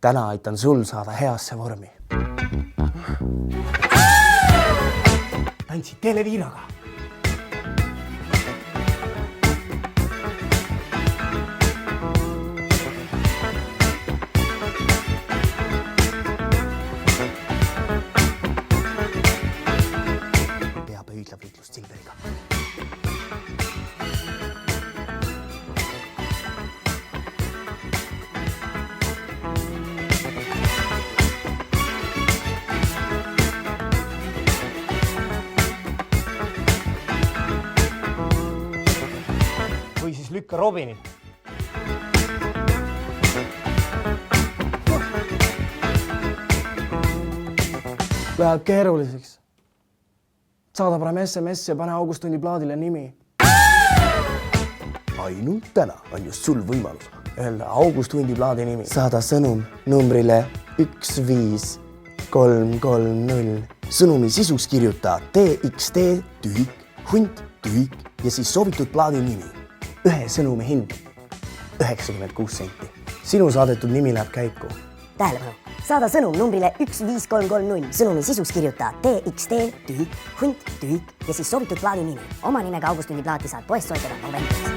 täna aitan sul saada heasse vormi. Tantsid televiiraga. Peab hüüdla võitlust Silveriga. Või siis lükka Robinit. Läheb keeruliseks. Saada parem SMS ja pane Augustundi plaadile nimi. Ainult täna on just sul võimalus öelda Augustundi plaadi nimi. Saada sõnum numbrile 15330. Sõnumi sisus kirjuta TXT tühik, hunt tühik ja siis soovitud plaadi nimi. Ühe sõnumi hind 96 senti. Sinu saadetud nimi läheb käiku. Tähelepanu! Saada sõnum numbrile 15330. Sõnumi sisus kirjuta TXT tühik, hunt tühik ja siis soovitud plaadi nimi. Oma nimega Augustundi plaati saad poest soetada novembris.